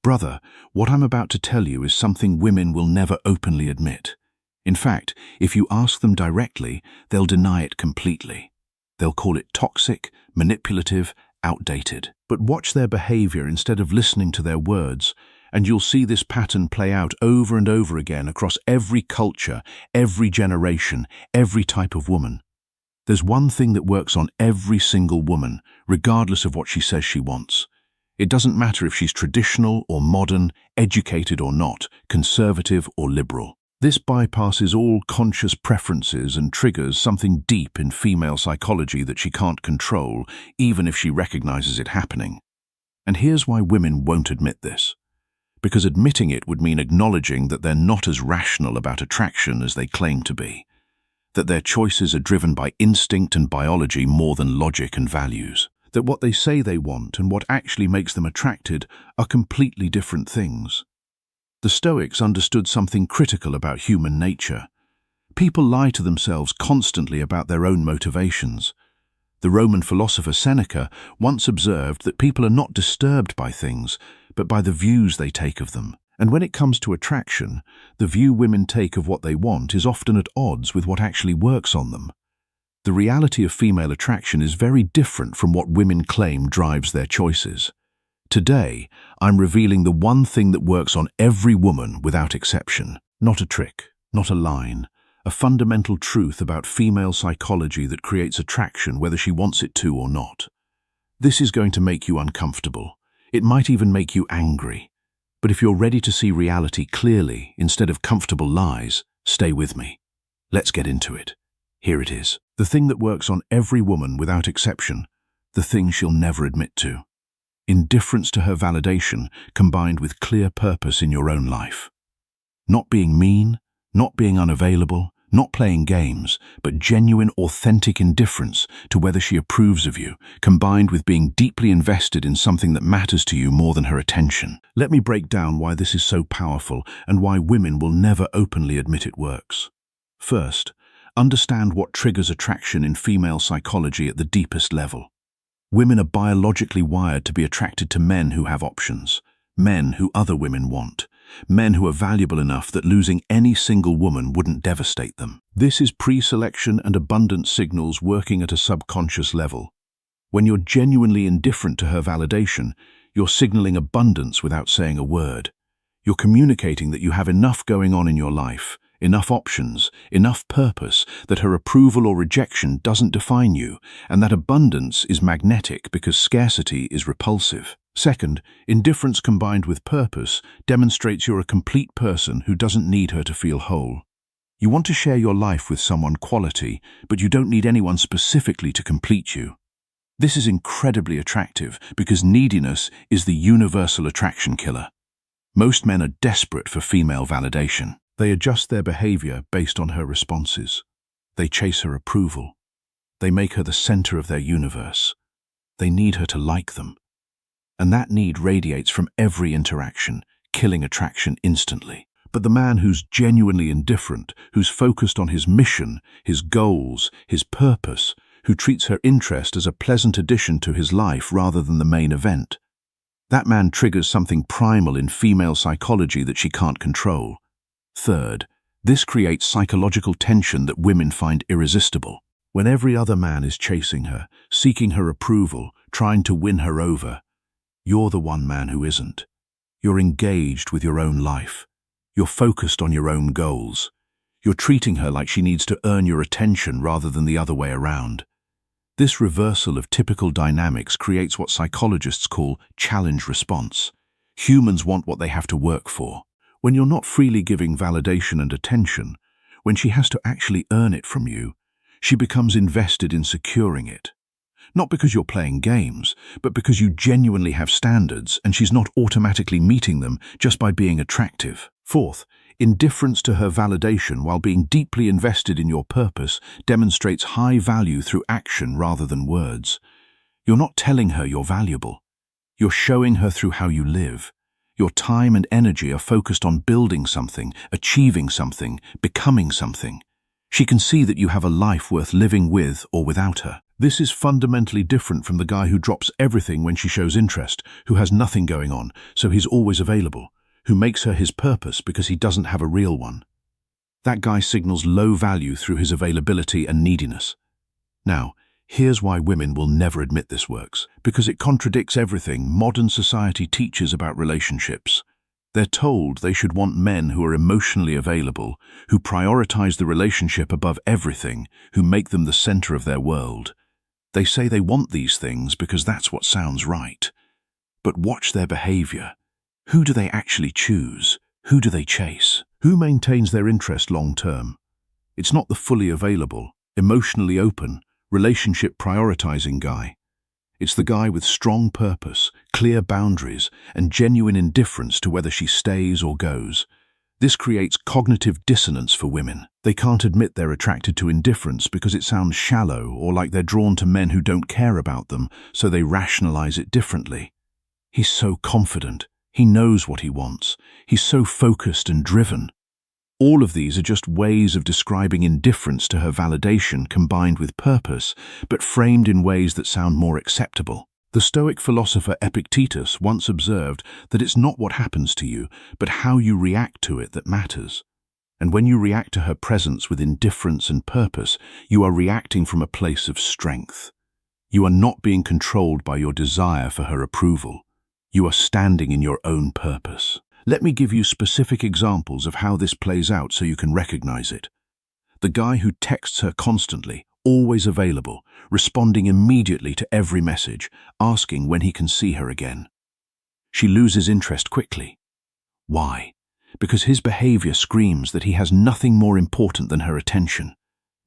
Brother, what I'm about to tell you is something women will never openly admit. In fact, if you ask them directly, they'll deny it completely. They'll call it toxic, manipulative, outdated. But watch their behavior instead of listening to their words, and you'll see this pattern play out over and over again across every culture, every generation, every type of woman. There's one thing that works on every single woman, regardless of what she says she wants. It doesn't matter if she's traditional or modern, educated or not, conservative or liberal. This bypasses all conscious preferences and triggers something deep in female psychology that she can't control, even if she recognizes it happening. And here's why women won't admit this. Because admitting it would mean acknowledging that they're not as rational about attraction as they claim to be. That their choices are driven by instinct and biology more than logic and values. That what they say they want and what actually makes them attracted are completely different things. The Stoics understood something critical about human nature. People lie to themselves constantly about their own motivations. The Roman philosopher Seneca once observed that people are not disturbed by things, but by the views they take of them. And when it comes to attraction, the view women take of what they want is often at odds with what actually works on them. The reality of female attraction is very different from what women claim drives their choices. Today, I'm revealing the one thing that works on every woman without exception. Not a trick, not a line, a fundamental truth about female psychology that creates attraction whether she wants it to or not. This is going to make you uncomfortable. It might even make you angry. But if you're ready to see reality clearly instead of comfortable lies, stay with me. Let's get into it. Here it is. The thing that works on every woman without exception, the thing she'll never admit to. Indifference to her validation combined with clear purpose in your own life. Not being mean, not being unavailable, not playing games, but genuine, authentic indifference to whether she approves of you, combined with being deeply invested in something that matters to you more than her attention. Let me break down why this is so powerful and why women will never openly admit it works. First, understand what triggers attraction in female psychology at the deepest level. Women are biologically wired to be attracted to men who have options, men who other women want, men who are valuable enough that losing any single woman wouldn't devastate them. This is pre-selection and abundance signals working at a subconscious level. When you're genuinely indifferent to her validation, you're signaling abundance without saying a word. You're communicating that you have enough going on in your life, enough options, enough purpose, that her approval or rejection doesn't define you, and that abundance is magnetic because scarcity is repulsive. Second, indifference combined with purpose demonstrates you're a complete person who doesn't need her to feel whole. You want to share your life with someone quality, but you don't need anyone specifically to complete you. This is incredibly attractive because neediness is the universal attraction killer. Most men are desperate for female validation. They adjust their behavior based on her responses. They chase her approval. They make her the center of their universe. They need her to like them. And that need radiates from every interaction, killing attraction instantly. But the man who's genuinely indifferent, who's focused on his mission, his goals, his purpose, who treats her interest as a pleasant addition to his life rather than the main event, that man triggers something primal in female psychology that she can't control. Third, this creates psychological tension that women find irresistible. When every other man is chasing her, seeking her approval, trying to win her over, you're the one man who isn't. You're engaged with your own life. You're focused on your own goals. You're treating her like she needs to earn your attention rather than the other way around. This reversal of typical dynamics creates what psychologists call challenge response. Humans want what they have to work for. When you're not freely giving validation and attention, when she has to actually earn it from you, she becomes invested in securing it. Not because you're playing games, but because you genuinely have standards and she's not automatically meeting them just by being attractive. Fourth, indifference to her validation while being deeply invested in your purpose demonstrates high value through action rather than words. You're not telling her you're valuable. You're showing her through how you live. Your time and energy are focused on building something, achieving something, becoming something. She can see that you have a life worth living with or without her. This is fundamentally different from the guy who drops everything when she shows interest, who has nothing going on, so he's always available, who makes her his purpose because he doesn't have a real one. That guy signals low value through his availability and neediness. Now, here's why women will never admit this works. Because it contradicts everything modern society teaches about relationships. They're told they should want men who are emotionally available, who prioritize the relationship above everything, who make them the center of their world. They say they want these things because that's what sounds right. But watch their behavior. Who do they actually choose? Who do they chase? Who maintains their interest long term? It's not the fully available, emotionally open, relationship prioritizing guy. It's the guy with strong purpose, clear boundaries, and genuine indifference to whether she stays or goes. This creates cognitive dissonance for women. They can't admit they're attracted to indifference because it sounds shallow or like they're drawn to men who don't care about them, so they rationalize it differently. He's so confident. He knows what he wants. He's so focused and driven. All of these are just ways of describing indifference to her validation combined with purpose, but framed in ways that sound more acceptable. The Stoic philosopher Epictetus once observed that it's not what happens to you, but how you react to it that matters. And when you react to her presence with indifference and purpose, you are reacting from a place of strength. You are not being controlled by your desire for her approval. You are standing in your own purpose. Let me give you specific examples of how this plays out so you can recognize it. The guy who texts her constantly, always available, responding immediately to every message, asking when he can see her again. She loses interest quickly. Why? Because his behavior screams that he has nothing more important than her attention.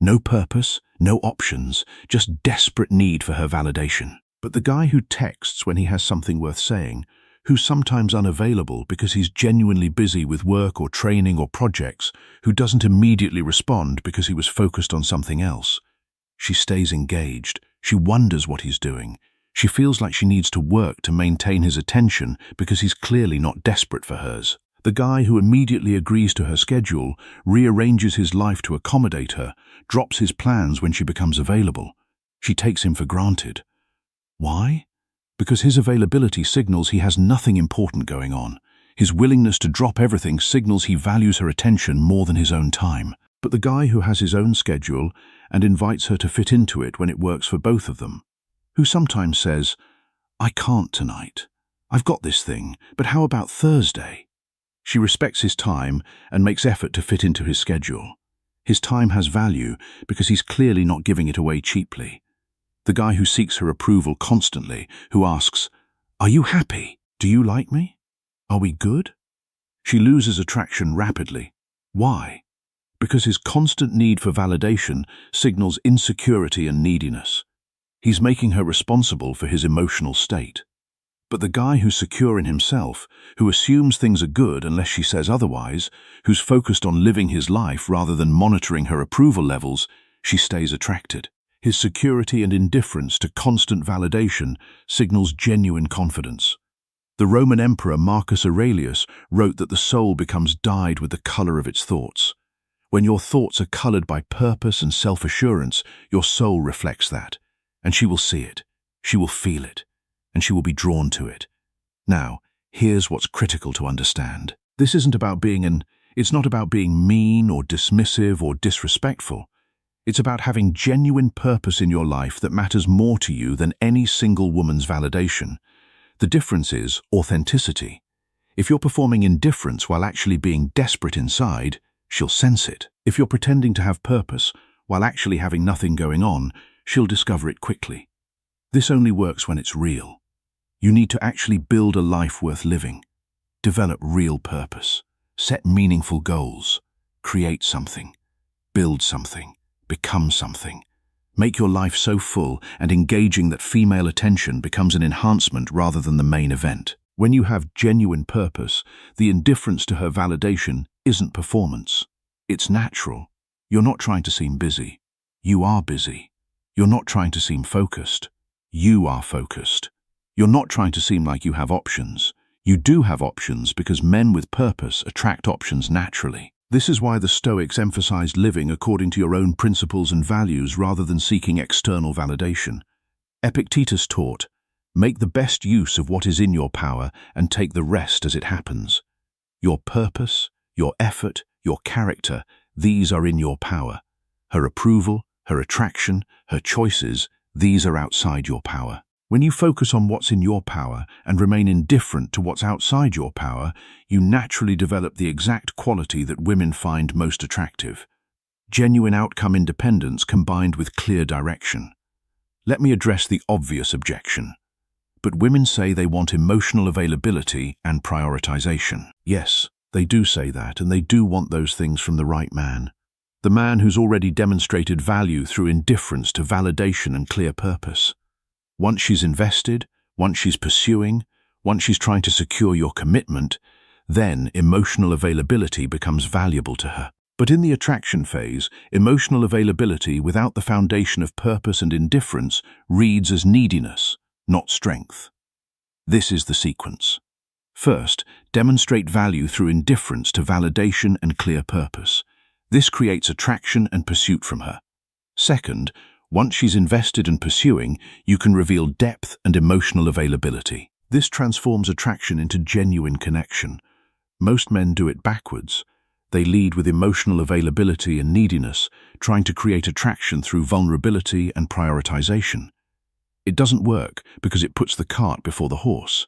No purpose, no options, just desperate need for her validation. But the guy who texts when he has something worth saying, who's sometimes unavailable because he's genuinely busy with work or training or projects, who doesn't immediately respond because he was focused on something else. She stays engaged. She wonders what he's doing. She feels like she needs to work to maintain his attention because he's clearly not desperate for hers. The guy who immediately agrees to her schedule, rearranges his life to accommodate her, drops his plans when she becomes available. She takes him for granted. Why? Because his availability signals he has nothing important going on. His willingness to drop everything signals he values her attention more than his own time. But the guy who has his own schedule and invites her to fit into it when it works for both of them, who sometimes says, "I can't tonight. I've got this thing, but how about Thursday?" She respects his time and makes effort to fit into his schedule. His time has value because he's clearly not giving it away cheaply. The guy who seeks her approval constantly, who asks, "Are you happy? Do you like me? Are we good?" She loses attraction rapidly. Why? Because his constant need for validation signals insecurity and neediness. He's making her responsible for his emotional state. But the guy who's secure in himself, who assumes things are good unless she says otherwise, who's focused on living his life rather than monitoring her approval levels, she stays attracted. His security and indifference to constant validation signals genuine confidence. The Roman Emperor Marcus Aurelius wrote that the soul becomes dyed with the color of its thoughts. When your thoughts are colored by purpose and self-assurance, your soul reflects that, and she will see it, she will feel it, and she will be drawn to it. Now, here's what's critical to understand. This isn't about it's not about being mean or dismissive or disrespectful. It's about having genuine purpose in your life that matters more to you than any single woman's validation. The difference is authenticity. If you're performing indifference while actually being desperate inside, she'll sense it. If you're pretending to have purpose while actually having nothing going on, she'll discover it quickly. This only works when it's real. You need to actually build a life worth living. Develop real purpose. Set meaningful goals. Create something. Build something. Become something. Make your life so full and engaging that female attention becomes an enhancement rather than the main event. When you have genuine purpose, the indifference to her validation isn't performance. It's natural. You're not trying to seem busy. You are busy. You're not trying to seem focused. You are focused. You're not trying to seem like you have options. You do have options because men with purpose attract options naturally. This is why the Stoics emphasized living according to your own principles and values rather than seeking external validation. Epictetus taught, "Make the best use of what is in your power and take the rest as it happens." Your purpose, your effort, your character, these are in your power. Her approval, her attraction, her choices, these are outside your power. When you focus on what's in your power and remain indifferent to what's outside your power, you naturally develop the exact quality that women find most attractive. Genuine outcome independence combined with clear direction. Let me address the obvious objection. But women say they want emotional availability and prioritization. Yes, they do say that, and they do want those things from the right man. The man who's already demonstrated value through indifference to validation and clear purpose. Once she's invested, once she's pursuing, once she's trying to secure your commitment, then emotional availability becomes valuable to her. But in the attraction phase, emotional availability without the foundation of purpose and indifference reads as neediness, not strength. This is the sequence. First, demonstrate value through indifference to validation and clear purpose. This creates attraction and pursuit from her. Second, once she's invested and pursuing, you can reveal depth and emotional availability. This transforms attraction into genuine connection. Most men do it backwards. They lead with emotional availability and neediness, trying to create attraction through vulnerability and prioritization. It doesn't work because it puts the cart before the horse.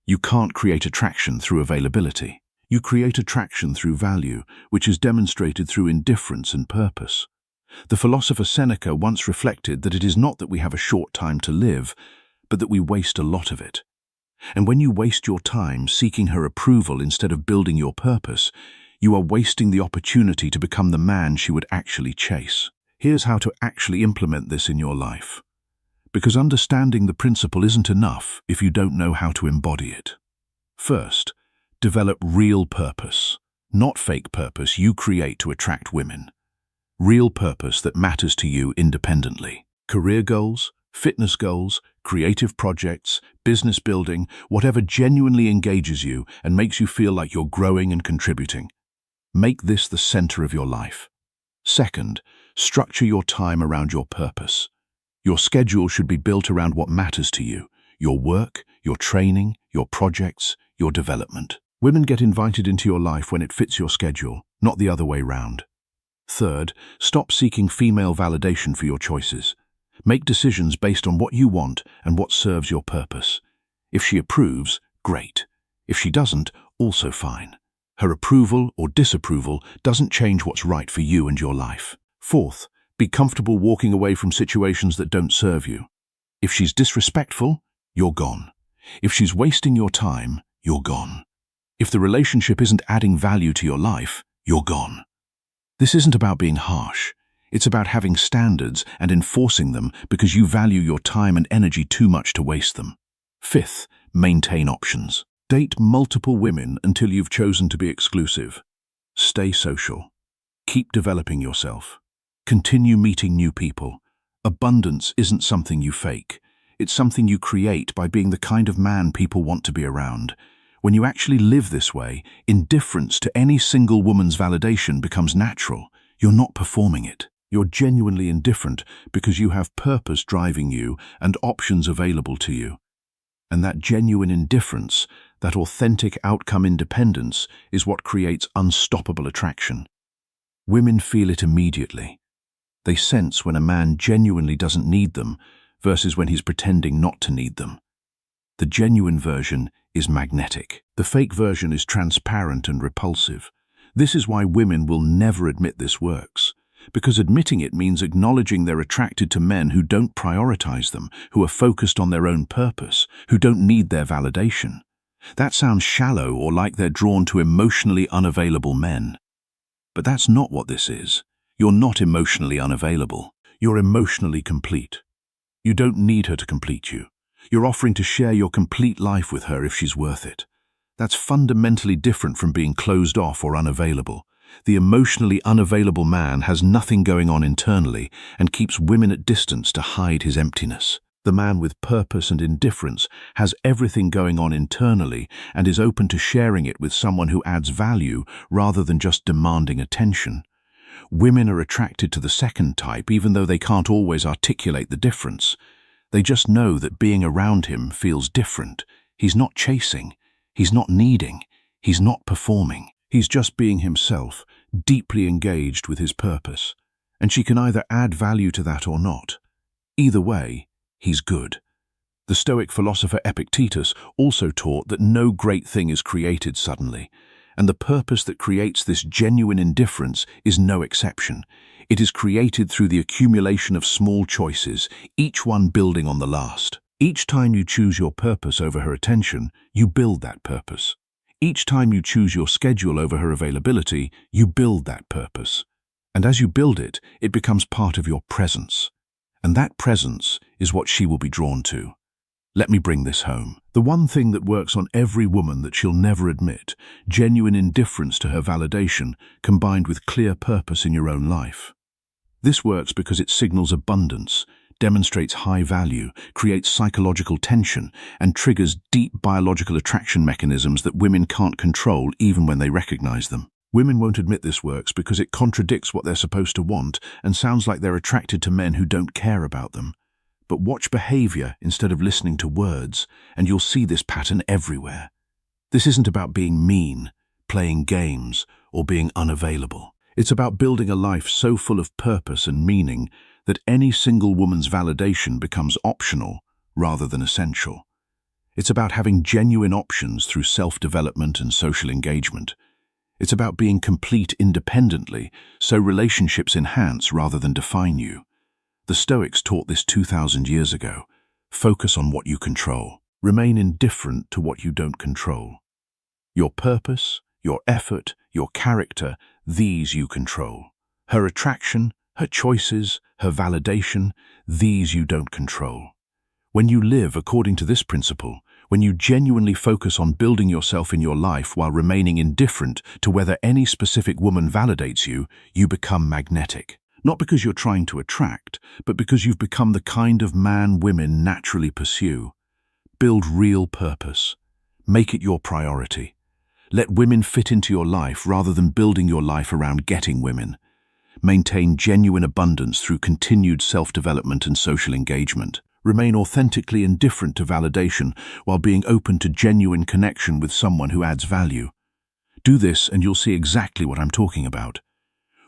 You can't create attraction through availability. You create attraction through value, which is demonstrated through indifference and purpose. The philosopher Seneca once reflected that it is not that we have a short time to live, but that we waste a lot of it. And when you waste your time seeking her approval instead of building your purpose, you are wasting the opportunity to become the man she would actually chase. Here's how to actually implement this in your life. Because understanding the principle isn't enough if you don't know how to embody it. First, develop real purpose, not fake purpose you create to attract women. Real purpose that matters to you independently. Career goals, fitness goals, creative projects, business building, whatever genuinely engages you and makes you feel like you're growing and contributing. Make this the center of your life. Second, structure your time around your purpose. Your schedule should be built around what matters to you, your work, your training, your projects, your development. Women get invited into your life when it fits your schedule, not the other way round. Third, stop seeking female validation for your choices. Make decisions based on what you want and what serves your purpose. If she approves, great. If she doesn't, also fine. Her approval or disapproval doesn't change what's right for you and your life. Fourth, be comfortable walking away from situations that don't serve you. If she's disrespectful, you're gone. If she's wasting your time, you're gone. If the relationship isn't adding value to your life, you're gone. This isn't about being harsh. It's about having standards and enforcing them because you value your time and energy too much to waste them. Fifth, maintain options. Date multiple women until you've chosen to be exclusive. Stay social. Keep developing yourself. Continue meeting new people. Abundance isn't something you fake. It's something you create by being the kind of man people want to be around. When you actually live this way, indifference to any single woman's validation becomes natural. You're not performing it. You're genuinely indifferent because you have purpose driving you and options available to you. And that genuine indifference, that authentic outcome independence, is what creates unstoppable attraction. Women feel it immediately. They sense when a man genuinely doesn't need them versus when he's pretending not to need them. The genuine version is magnetic. The fake version is transparent and repulsive. This is why women will never admit this works, because admitting it means acknowledging they're attracted to men who don't prioritize them, who are focused on their own purpose, who don't need their validation. That sounds shallow or like they're drawn to emotionally unavailable men. But that's not what this is. You're not emotionally unavailable. You're emotionally complete. You don't need her to complete you. You're offering to share your complete life with her if she's worth it. That's fundamentally different from being closed off or unavailable. The emotionally unavailable man has nothing going on internally and keeps women at distance to hide his emptiness. The man with purpose and indifference has everything going on internally and is open to sharing it with someone who adds value rather than just demanding attention. Women are attracted to the second type even though they can't always articulate the difference. They just know that being around him feels different. He's not chasing, he's not needing, he's not performing. He's just being himself, deeply engaged with his purpose. And she can either add value to that or not. Either way, he's good. The Stoic philosopher Epictetus also taught that no great thing is created suddenly, and the purpose that creates this genuine indifference is no exception. It is created through the accumulation of small choices, each one building on the last. Each time you choose your purpose over her attention, you build that purpose. Each time you choose your schedule over her availability, you build that purpose. And as you build it, it becomes part of your presence. And that presence is what she will be drawn to. Let me bring this home. The one thing that works on every woman that she'll never admit, genuine indifference to her validation combined with clear purpose in your own life. This works because it signals abundance, demonstrates high value, creates psychological tension, and triggers deep biological attraction mechanisms that women can't control even when they recognize them. Women won't admit this works because it contradicts what they're supposed to want and sounds like they're attracted to men who don't care about them. But watch behavior instead of listening to words, and you'll see this pattern everywhere. This isn't about being mean, playing games, or being unavailable. It's about building a life so full of purpose and meaning that any single woman's validation becomes optional rather than essential. It's about having genuine options through self-development and social engagement. It's about being complete independently, so relationships enhance rather than define you. The Stoics taught this 2,000 years ago. Focus on what you control. Remain indifferent to what you don't control. Your purpose, your effort, your character, these you control. Her attraction, her choices, her validation, these you don't control. When you live according to this principle, when you genuinely focus on building yourself in your life while remaining indifferent to whether any specific woman validates you, you become magnetic. Not because you're trying to attract, but because you've become the kind of man women naturally pursue. Build real purpose. Make it your priority. Let women fit into your life rather than building your life around getting women. Maintain genuine abundance through continued self-development and social engagement. Remain authentically indifferent to validation while being open to genuine connection with someone who adds value. Do this and you'll see exactly what I'm talking about.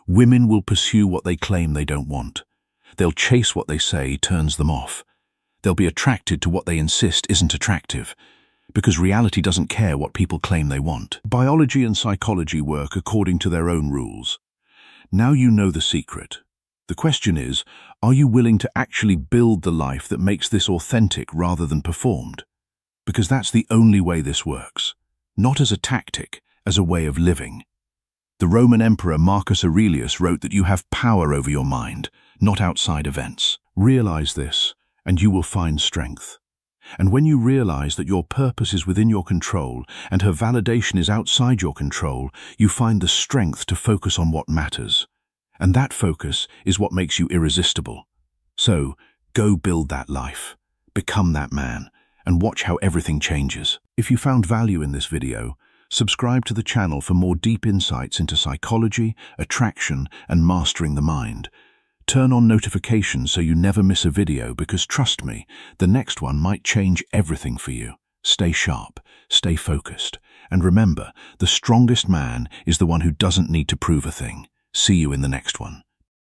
Women will pursue what they claim they don't want. They'll chase what they say turns them off. They'll be attracted to what they insist isn't attractive, because reality doesn't care what people claim they want. Biology and psychology work according to their own rules. Now you know the secret. The question is, are you willing to actually build the life that makes this authentic rather than performed? Because that's the only way this works. Not as a tactic, as a way of living. The Roman Emperor Marcus Aurelius wrote that you have power over your mind, not outside events. Realize this, and you will find strength. And when you realize that your purpose is within your control and her validation is outside your control, you find the strength to focus on what matters. And that focus is what makes you irresistible. So, go build that life, become that man, and watch how everything changes. If you found value in this video, subscribe to the channel for more deep insights into psychology, attraction, and mastering the mind. Turn on notifications so you never miss a video because trust me, the next one might change everything for you. Stay sharp, stay focused, and remember, the strongest man is the one who doesn't need to prove a thing. See you in the next one.